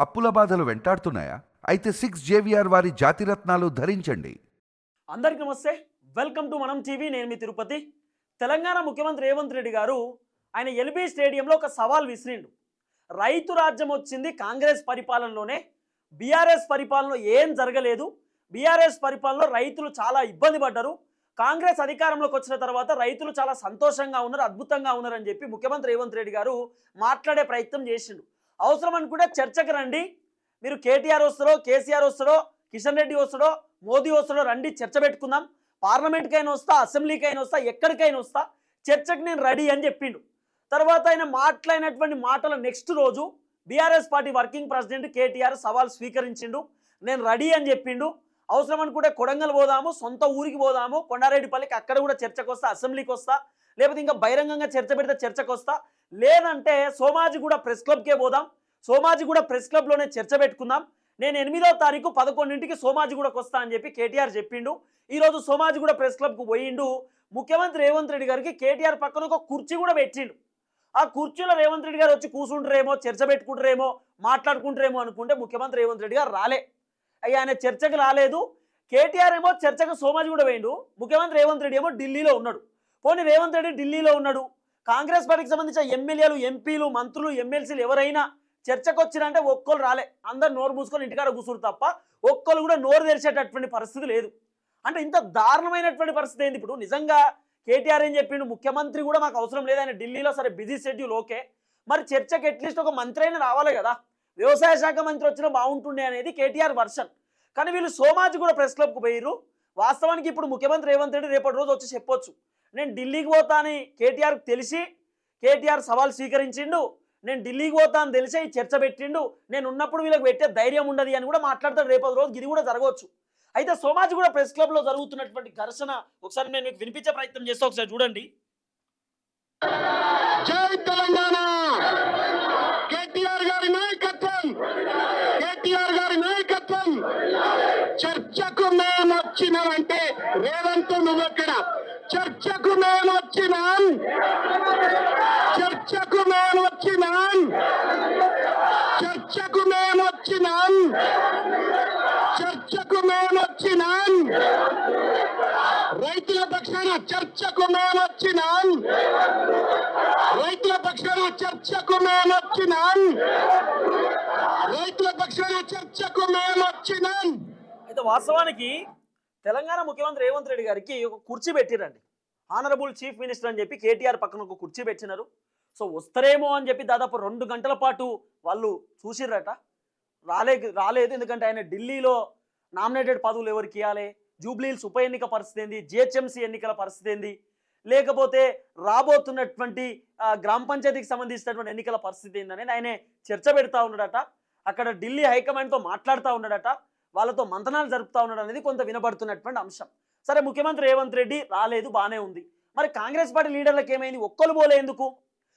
అప్పుల బాధలు వెంటాడుతున్నాయా? అయితే 6 JVR వారి జాతిరత్నాలు ధరించండి. అందరికీ నమస్తే, వెల్కమ్ టు మనం టీవీ. నేను మీ తిరుపతి. తెలంగాణ ముఖ్యమంత్రి రేవంత్ రెడ్డి గారు ఆయన ఎల్బీ స్టేడియంలో ఒక సవాల్ విసిరిండు. రైతు రాజ్యం వచ్చింది కాంగ్రెస్ పరిపాలనలోనే, బీఆర్ఎస్ పరిపాలనలో ఏం జరగలేదు, బీఆర్ఎస్ పరిపాలనలో రైతులు చాలా ఇబ్బంది పడ్డారు, కాంగ్రెస్ అధికారంలోకి వచ్చిన తర్వాత రైతులు చాలా సంతోషంగా ఉన్నారు, అద్భుతంగా ఉన్నారు అని చెప్పి ముఖ్యమంత్రి రేవంత్ రెడ్డి గారు మాట్లాడే ప్రయత్నం చేసిండు. అవసరం అనుకుంటే చర్చకు రండి, మీరు కేటీఆర్ వస్తారో, కేసీఆర్ వస్తారో, కిషన్ రెడ్డి వస్తాడో, మోదీ వస్తాడో, రండి చర్చ పెట్టుకుందాం, పార్లమెంట్కైనా వస్తా, అసెంబ్లీకైనా వస్తా, ఎక్కడికైనా వస్తా, చర్చకు నేను రెడీ అని చెప్పిండు. తర్వాత ఆయన మాట్లాడినటువంటి మాటల నెక్స్ట్ రోజు BRS party working president KTR సవాల్ స్వీకరించిండు. నేను రెడీ అని చెప్పిండు. అవసరం అనుకుంటే కొడంగల్ పోదాము, సొంత ఊరికి పోదాము, కొండారెడ్డిపల్లికి, అక్కడ కూడా చర్చకు వస్తా, అసెంబ్లీకి వస్తా, లేకపోతే ఇంకా బహిరంగంగా చర్చ పెడితే చర్చకు వస్తా, లేదంటే సోమాజిగూడ ప్రెస్ క్లబ్కే పోదాం, సోమాజిగూడ ప్రెస్ క్లబ్లోనే చర్చ పెట్టుకుందాం, నేను 8వ తారీఖు 11ంటికి సోమాజిగూడకు వస్తా అని చెప్పి కేటీఆర్ చెప్పిండు. ఈరోజు సోమాజిగూడ ప్రెస్ క్లబ్కు పోయిండు. ముఖ్యమంత్రి రేవంత్ రెడ్డి గారికి కేటీఆర్ పక్కన ఒక కుర్చీ కూడా పెట్టిండు. ఆ కుర్చీలో రేవంత్ రెడ్డి గారు వచ్చి కూర్చుంటారేమో, చర్చ పెట్టుకుంటారేమో, మాట్లాడుకుంటారేమో అనుకుంటే ముఖ్యమంత్రి రేవంత్ రెడ్డి గారు రాలే. అయ్యా ఆయన చర్చకు రాలేదు. కేటీఆర్ ఏమో చర్చకు సోమాజిగూడ పోయిండు, ముఖ్యమంత్రి రేవంత్ రెడ్డి ఏమో ఢిల్లీలో ఉన్నాడు. పోనీ రేవంత్ రెడ్డి ఢిల్లీలో ఉన్నాడు, కాంగ్రెస్ పార్టీకి సంబంధించిన ఎమ్మెల్యేలు, ఎంపీలు, మంత్రులు, ఎమ్మెల్సీలు ఎవరైనా చర్చకు వచ్చినంటే ఒక్కరు రాలే, అందరు నోరు మూసుకొని ఇంటికాడ కూర్చుంటారు తప్ప ఒక్కరు కూడా నోరు తెరిచేటటువంటి పరిస్థితి లేదు. అంటే ఇంత దారుణమైనటువంటి పరిస్థితి ఏంది? ఇప్పుడు నిజంగా కేటీఆర్ ఏం చెప్పిండు, ముఖ్యమంత్రి కూడా మాకు అవసరం లేదు, ఆయన ఢిల్లీలో, సరే బిజీ షెడ్యూల్ ఓకే, మరి చర్చకు అట్లీస్ట్ ఒక మంత్రి అయినా రావాలి కదా, వ్యవసాయ శాఖ మంత్రి వచ్చినా బాగుంటుండే అనేది కేటీఆర్ వర్షన్. కానీ వీళ్ళు సోమాజిగూడ ప్రెస్ క్లబ్కు పోయిర్రు. వాస్తవానికి ఇప్పుడు ముఖ్యమంత్రి రేవంత్ రెడ్డి రేపటి రోజు వచ్చి చెప్పొచ్చు, నేను ఢిల్లీకి పోతా అని కేటీఆర్కి తెలిసి కేటీఆర్ సవాల్ స్వీకరించిండు, నేను ఢిల్లీకి పోతా అని తెలిసి ఈ చర్చ పెట్టిండు, నేను ఉన్నప్పుడు వీళ్ళకి పెట్టే ధైర్యం ఉండదు అని కూడా మాట్లాడతాడు రేపటి రోజు. ఇది కూడా జరగవచ్చు. అయితే సోమాజిగూడ ప్రెస్ క్లబ్లో జరుగుతున్నటువంటి ఘర్షణ ఒకసారి నేను మీకు వినిపించే ప్రయత్నం చేస్తా, ఒకసారి చూడండి. జై తెలంగాణ! కేటీఆర్ గారి నాయకత్వం, కేటీఆర్ గారి నాయకత్వం. చర్చకు మేము వచ్చినామంటే రేవంత్ నువ్వెక్కడ? చర్చకు మేము వచ్చినాం, చర్చకు మేము వచ్చినాం, చర్చకు మేము వచ్చినాం, చర్చకు మేము వచ్చినాం, రైతుల పక్షాన చర్చకు మేము వచ్చినాం, రైతుల పక్షాన చర్చకు మేము వచ్చినాం, రైతుల పక్షాన చర్చకు మేము వచ్చినాం. అయితే వాస్తవానికి తెలంగాణ ముఖ్యమంత్రి రేవంత్ రెడ్డి గారికి ఒక కుర్చీ పెట్టిరండి, ఆనరబుల్ చీఫ్ మినిస్టర్ అని చెప్పి కేటీఆర్ పక్కన ఒక కుర్చీ పెట్టినారు. సో వస్తారేమో అని చెప్పి దాదాపు 2 గంటల పాటు వాళ్ళు చూసిర్రట. రాలేదు. ఎందుకంటే ఆయన ఢిల్లీలో నామినేటెడ్ పదవులు ఎవరికి ఇవ్వాలి, జూబ్లీహిల్స్ ఉప ఎన్నిక పరిస్థితి ఏంది, జిహెచ్ఎంసీ ఎన్నికల పరిస్థితి ఏంది, లేకపోతే రాబోతున్నటువంటి గ్రామ పంచాయతీకి సంబంధించినటువంటి ఎన్నికల పరిస్థితి ఏందని ఆయన చర్చ పెడతా ఉన్నాడట. అక్కడ ఢిల్లీ హైకమాండ్తో మాట్లాడుతూ ఉన్నాడట, వాళ్ళతో మంతనాలు జరుపుతూ ఉన్నాడు అనేది కొంత వినబడుతున్నటువంటి అంశం. సరే, ముఖ్యమంత్రి రేవంత్ రెడ్డి రాలేదు, బాగానే ఉంది. మరి కాంగ్రెస్ పార్టీ లీడర్లకు ఏమైంది? ఒక్కరు పోలే ఎందుకు?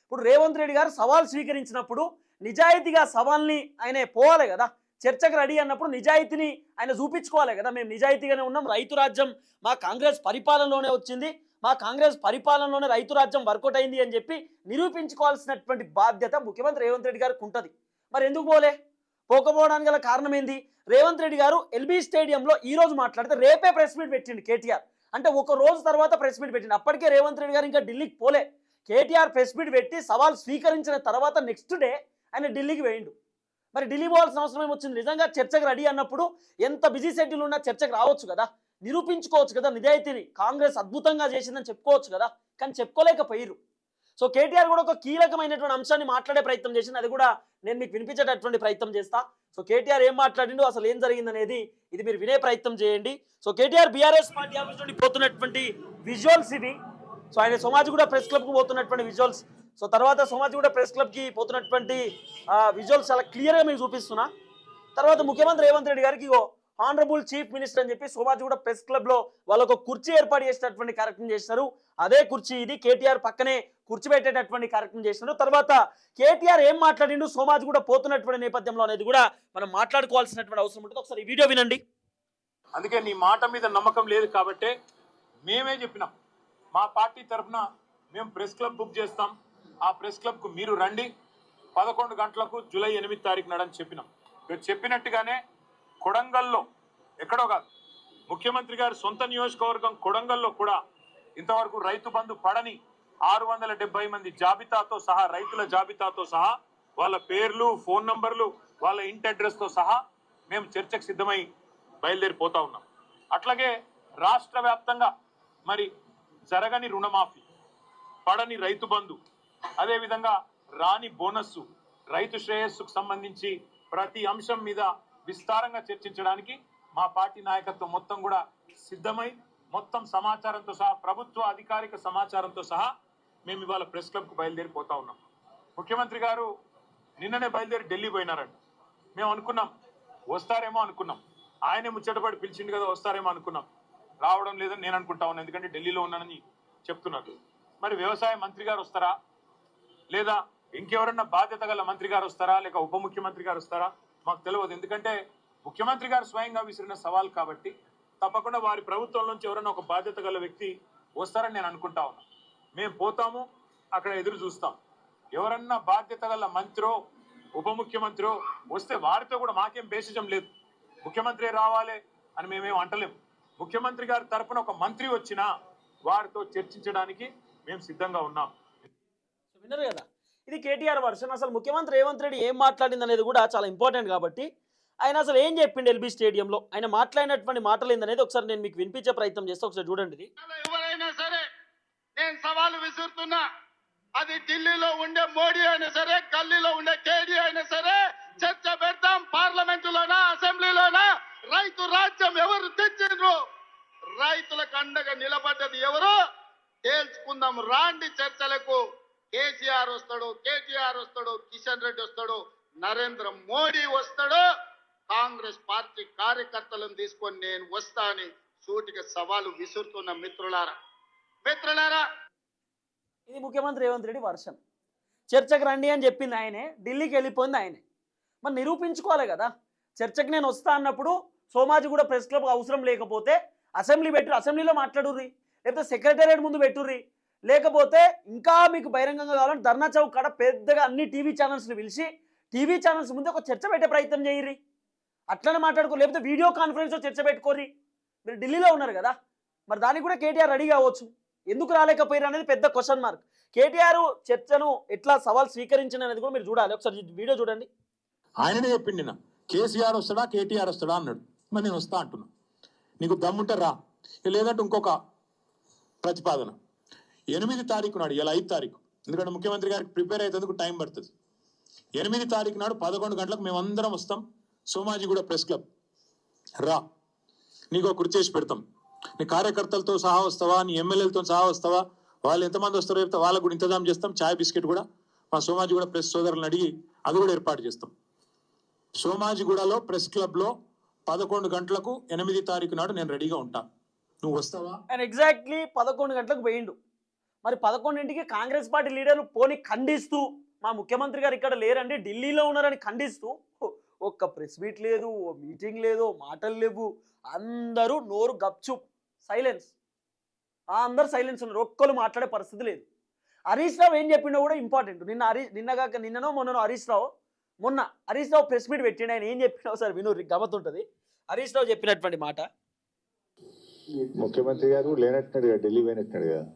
ఇప్పుడు రేవంత్ రెడ్డి గారు సవాల్ స్వీకరించినప్పుడు నిజాయితీగా సవాల్ని ఆయన పోవాలి కదా, చర్చకు రెడీ అన్నప్పుడు నిజాయితీని ఆయన చూపించుకోవాలి కదా. మేము నిజాయితీగానే ఉన్నాం, రైతు రాజ్యం మా కాంగ్రెస్ పరిపాలనలోనే వచ్చింది, మా కాంగ్రెస్ పరిపాలనలోనే రైతు రాజ్యం వర్కౌట్ అయింది అని చెప్పి నిరూపించుకోవాల్సినటువంటి బాధ్యత ముఖ్యమంత్రి రేవంత్ రెడ్డి గారికి ఉంటుంది. మరి ఎందుకు పోకపోవడానికి గల కారణం ఏంది? రేవంత్ రెడ్డి గారు ఎల్బీ స్టేడియంలో ఈ రోజు మాట్లాడితే రేపే ప్రెస్ మీట్ పెట్టిండు కేటీఆర్. అంటే ఒక రోజు తర్వాత ప్రెస్ మీట్ పెట్టిండు. అప్పటికే రేవంత్ రెడ్డి గారు ఇంకా ఢిల్లీకి పోలే. కేటీఆర్ ప్రెస్ మీట్ పెట్టి సవాల్ స్వీకరించిన తర్వాత నెక్స్ట్ డే ఆయన ఢిల్లీకి వేయండు. మరి ఢిల్లీ పోవాల్సిన అవసరం ఏమొచ్చింది? నిజంగా చర్చకు రెడీ అన్నప్పుడు ఎంత బిజీ షెడ్యూల్ ఉన్నా చర్చకు రావచ్చు కదా, నిరూపించుకోవచ్చు కదా నిజాయితీని, కాంగ్రెస్ అద్భుతంగా చేసిందని చెప్పుకోవచ్చు కదా. కానీ చెప్పుకోలేకపోయారు. సో కేటీఆర్ కూడా ఒక కీలకమైనటువంటి అంశాన్ని మాట్లాడే ప్రయత్నం చేసింది, అది కూడా నేను మీకు వినిపించేటటువంటి ప్రయత్నం చేస్తా. సో కేటీఆర్ ఏం మాట్లాడిండు, అసలు ఏం జరిగింది అనేది ఇది మీరు వినే ప్రయత్నం చేయండి. So KTR BRS party office నుండి పోతున్నటువంటి విజువల్స్ ఇవి. సో ఆయన సోమాజిగూడ ప్రెస్ క్లబ్కు పోతున్నటువంటి విజువల్స్. సో తర్వాత సోమాజిగూడ ప్రెస్ క్లబ్కి పోతున్నటువంటి విజువల్స్ చాలా క్లియర్గా మీకు చూపిస్తున్నా. తర్వాత ముఖ్యమంత్రి రేవంత్ రెడ్డి గారికి ఆనరబుల్ చీఫ్ మినిస్టర్ అని చెప్పి సోమాజిగూడ ప్రెస్ క్లబ్లో వాళ్ళకు కుర్చీ ఏర్పాటు చేసేటటువంటి కార్యక్రమం చేస్తారు. అదే కుర్చీ ఇది, కేటీఆర్ పక్కనే కుర్చీ పెట్టేటటువంటి కార్యక్రమం చేస్తున్నారు. తర్వాత కేటీఆర్ ఏం మాట్లాడిండు సోమాజిగూడ పోతున్నటువంటి నేపథ్యంలో అనేది కూడా మనం మాట్లాడుకోవాల్సినటువంటి అవసరం ఉంటుంది. ఒకసారి ఈ వీడియో వినండి. అందుకే నీ మాట మీద నమ్మకం లేదు కాబట్టి మేమే చెప్పినాం, మా పార్టీ తరఫున మేము ప్రెస్ క్లబ్ బుక్ చేస్తాం, ఆ ప్రెస్ క్లబ్కు మీరు రండి, 11 గంటలకు జూలై 8 తారీఖు నాడని చెప్పినాం. మీరు చెప్పినట్టుగానే కొడంగల్లో ఎక్కడో కాదు, ముఖ్యమంత్రి గారి సొంత నియోజకవర్గం కొడంగల్లో కూడా ఇంతవరకు రైతు బంధు పడని 670 మంది జాబితాతో సహా, రైతుల జాబితాతో సహా, వాళ్ళ పేర్లు, ఫోన్ నంబర్లు, వాళ్ళ ఇంటి అడ్రస్తో సహా మేము చర్చకు సిద్ధమై బయలుదేరిపోతా ఉన్నాం. అట్లాగే రాష్ట్ర వ్యాప్తంగా మరి జరగని రుణమాఫీ, పడని రైతు బంధు, అదేవిధంగా రాని బోనస్సు, రైతు శ్రేయస్సుకు సంబంధించి ప్రతి అంశం మీద విస్తారంగా చర్చించడానికి మా పార్టీ నాయకత్వం మొత్తం కూడా సిద్ధమై, మొత్తం సమాచారంతో సహా, ప్రభుత్వ అధికారిక సమాచారంతో సహా మేము ఇవాళ ప్రెస్ క్లబ్కు బయలుదేరిపోతా ఉన్నాం. ముఖ్యమంత్రి గారు నిన్ననే బయలుదేరి ఢిల్లీ పోయినారంట. మేము అనుకున్నాం వస్తారేమో అనుకున్నాం, ఆయనే ముచ్చటపడి పిలిచిండు కదా, వస్తారేమో అనుకున్నాం. రావడం లేదని నేను అనుకుంటా ఉన్నాను, ఎందుకంటే ఢిల్లీలో ఉన్నానని చెప్తున్నారు. మరి వ్యవసాయ మంత్రి గారు వస్తారా, లేదా ఇంకెవరన్నా బాధ్యత గల మంత్రి గారు వస్తారా, లేక ఉప ముఖ్యమంత్రి గారు వస్తారా మాకు తెలియదు. ఎందుకంటే ముఖ్యమంత్రి గారు స్వయంగా విసిరిన సవాల్ కాబట్టి తప్పకుండా వారి ప్రభుత్వం నుంచి ఎవరైనా ఒక బాధ్యత గల వ్యక్తి వస్తారని నేను అనుకుంటా ఉన్నా. మేము పోతాము, అక్కడ ఎదురు చూస్తాం. ఎవరన్నా బాధ్యత గల మంత్రో ఉప ముఖ్యమంత్రో వస్తే వారితో కూడా మాకేం బేసిజం లేదు, ముఖ్యమంత్రి రావాలి అని మేమేం అంటలేము. ముఖ్యమంత్రి గారి తరఫున ఒక మంత్రి వచ్చినా వారితో చర్చించడానికి మేము సిద్ధంగా ఉన్నాం. విన్నారు కదా, ఇది కేటీఆర్ వర్షన్. అసలు ముఖ్యమంత్రి రేవంత్ రెడ్డి ఏం మాట్లాడింది అనేది కూడా చాలా ఇంపార్టెంట్ కాబట్టి ఆయన అసలు ఏం చెప్పిండు ఎల్బీ స్టేడియంలో, ఆయన మాట్లాడినటువంటి మాటలు ఏందనేది ఒకసారి నేను మీకు వినిపించే ప్రయత్నం చేస్తే ఒకసారి చూడండి. ఇది ఎవరైనా సరే నేను సవాలు విసురుతున్నా, అది ఢిల్లీలో ఉండే మోడీ అయినా సరే, గల్లీలో ఉండే కేడీ అయినా సరే, చర్చ పెడతాం. పార్లమెంటులోనా, అసెంబ్లీలోనా, రైతు రాజ్యం ఎవరు తెచ్చిండ్రు, రైతులకు అండగా నిలబడ్డది ఎవరు తేల్చుకుందాం. రాండి చర్చలకు. కేసీఆర్ వస్తాడు, కేటీఆర్ వస్తాడు, కిషన్ రెడ్డి వస్తాడు, నరేంద్ర మోడీ వస్తాడు, కాంగ్రెస్ పార్టీ కార్యకర్తలను తీసుకొని నేను వస్తా అని సూటిగా సవాలు విసురుతున్న మిత్రులారా. ఇది ముఖ్యమంత్రి రేవంత్ రెడ్డి వర్షన్. చర్చకు రండి అని చెప్పింది ఆయనే, ఢిల్లీకి వెళ్ళిపోయింది ఆయనే. మరి నిరూపించుకోవాలి కదా, చర్చకు నేను వస్తా అన్నప్పుడు సోమాజిగూడ ప్రెస్ క్లబ్ అవసరం లేకపోతే అసెంబ్లీ పెట్టుర్రి, అసెంబ్లీలో మాట్లాడుర్రి, లేకపోతే సెక్రటేరియట్ ముందు పెట్టుర్రి, లేకపోతే ఇంకా మీకు బహిరంగంగా కావాలంటే ధర్నా చౌక్ కాడ పెద్దగా అన్ని టీవీ ఛానల్స్ని పిలిచి టీవీ ఛానల్స్ ముందు ఒక చర్చ పెట్టే ప్రయత్నం చేయర్రి. అట్లనే మాట్లాడుకో, లేకపోతే వీడియో కాన్ఫరెన్స్లో చర్చ పెట్టుకోర్రి. మీరు ఢిల్లీలో ఉన్నారు కదా, మరి దానికి కూడా కేటీఆర్ రెడీ కావచ్చు. ఎందుకు రాలేకపోయారు అనేది పెద్ద క్వశ్చన్ మార్క్. కేటీఆర్ చర్చను ఎట్లా సవాల్ స్వీకరించిన అనేది కూడా మీరు చూడాలి. ఒకసారి వీడియో చూడండి. ఆయననే చెప్పిండి నా, కేసీఆర్ వస్తాడా కేటీఆర్ వస్తాడా అన్నాడు. మరి నేను వస్తా అంటున్నా, నీకు దమ్ముంటే రా, లేదంటే ఇంకొక ప్రతిపాదన 8 తారీఖు నాడు, ఇలా 5 తారీఖు, ఎందుకంటే ముఖ్యమంత్రి గారికి ప్రిపేర్ అయ్యేందుకు టైం పడుతుంది. 8 తారీఖు నాడు 11 గంటలకు మేమందరం వస్తాం సోమాజిగూడ ప్రెస్ క్లబ్. రా, నీకు కుర్చీ చేసి పెడతాం. నీ కార్యకర్తలతో సహా వస్తావా, నీ ఎమ్మెల్యేలతో సహా వస్తావా, వాళ్ళు ఎంతమంది వస్తారో చెప్తే వాళ్ళకు కూడా ఇంతజాం చేస్తాం. చాయ్ బిస్కెట్ కూడా మా సోమాజిగూడ ప్రెస్ సోదరులను అడిగి అది కూడా ఏర్పాటు చేస్తాం. సోమాజిగూడలో ప్రెస్ క్లబ్లో 11 గంటలకు 8 తారీఖు నాడు నేను రెడీగా ఉంటా, నువ్వు వస్తావా? ఆయన ఎగ్జాక్ట్లీ 11 గంటలకు పోయిండు. మరి 11ంటికి కాంగ్రెస్ పార్టీ లీడర్లు పోని ఖండిస్తూ, మా ముఖ్యమంత్రి గారు ఇక్కడ లేరండి ఢిల్లీలో ఉన్నారని ఖండిస్తూ, ఒక్క ప్రెస్ మీట్ లేదు, ఓ మీటింగ్ లేదు, మాటలు లేవు, అందరూ నోరు గప్చుప్, సైలెన్స్. అందరూ సైలెన్స్ ఉన్నారు, ఒక్కరు మాట్లాడే పరిస్థితి లేదు. హరీష్ రావు ఏం చెప్పిండో కూడా ఇంపార్టెంట్. నిన్ననో మొన్ననో హరీష్ రావు ప్రెస్ మీట్ పెట్టిండు. ఆయన ఏం చెప్పినా సార్ విను, గమతుంటుంది. హరీష్ రావు చెప్పినటువంటి మాట, ముఖ్యమంత్రి గారు లేనట్టున్నాడు కదా, ఢిల్లీ పోయినట్టున్నాడు కదా,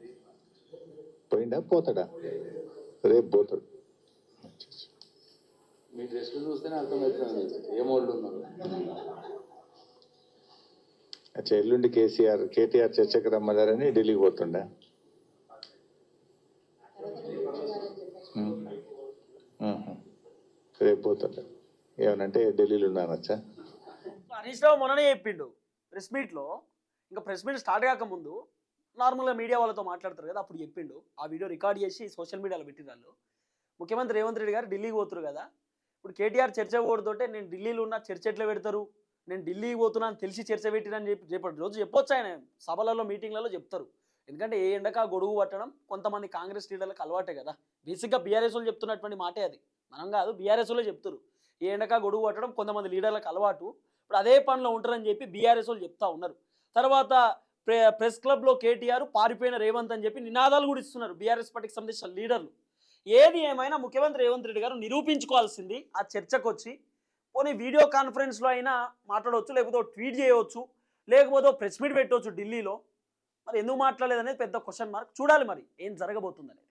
పోయిండా పోతాడా? రేపు పోతాడు. మీ డ్రెస్ చూస్తేనే అర్థమవుతుంది ఏ మోడ్లు ఉన్నారు. అచ్చా, ఎల్లుండి కేటీఆర్ చర్చకు రమ్మన్నారని ఢిల్లీకి పోతుండా? రేపు పోతాడు. ఏమనంటే ఢిల్లీలో ఉన్నానచ్చా. హరీష్ రావు మొన్ననే చెప్పిండు ప్రెస్ మీట్లో. ఇంకా ప్రెస్ మీట్ స్టార్ట్ కాకముందు నార్మల్గా మీడియా వాళ్ళతో మాట్లాడతారు కదా, అప్పుడు చెప్పిండు. ఆ వీడియో రికార్డ్ చేసి సోషల్ మీడియాలో పెట్టిన వాళ్ళు, ముఖ్యమంత్రి రేవంత్ రెడ్డి గారు ఢిల్లీకి పోతున్నారు కదా, ఇప్పుడు కేటీఆర్ చర్చ పోడుతోటే నేను ఢిల్లీలో ఉన్న చర్చ ఎట్లా పెడతారు, నేను ఢిల్లీకి పోతున్నాను తెలిసి చర్చ పెట్టినని రేపటి రోజు చెప్పొచ్చు. ఆయన సభలలో మీటింగ్లలో చెప్తారు. ఎందుకంటే ఏ ఎండక గొడుగు పట్టడం కొంతమంది కాంగ్రెస్ లీడర్లకు అలవాటే కదా. బేసిక్గా బీఆర్ఎస్ వాళ్ళు చెప్తున్నటువంటి మాటే అది, మనం కాదు, బీఆర్ఎస్ వాళ్ళే చెప్తారు. ఏ ఎండక గొడుగు పట్టడం కొంతమంది లీడర్లకు అలవాటు, ఇప్పుడు అదే పనిలో ఉంటారని చెప్పి బీఆర్ఎస్ వాళ్ళు చెప్తా ఉన్నారు. తర్వాత ప్రెస్ క్లబ్లో కేటీఆర్ పారిపోయిన రేవంత్ అని చెప్పి నినాదాలు కూడా ఇస్తున్నారు బీఆర్ఎస్ పార్టీకి సంబంధించిన లీడర్లు. ఏది ఏమైనా ముఖ్యమంత్రి రేవంత్ రెడ్డి గారు నిరూపించుకోవాల్సింది ఆ చర్చకు వచ్చి పోనీ వీడియో కాన్ఫరెన్స్లో అయినా మాట్లాడవచ్చు, లేకపోతే ట్వీట్ చేయవచ్చు, లేకపోతే ప్రెస్ మీట్ పెట్టవచ్చు ఢిల్లీలో. మరి ఎందుకు మాట్లాడలేదనేది పెద్ద క్వశ్చన్ మార్క్. చూడాలి మరి ఏం జరగబోతుందనేది.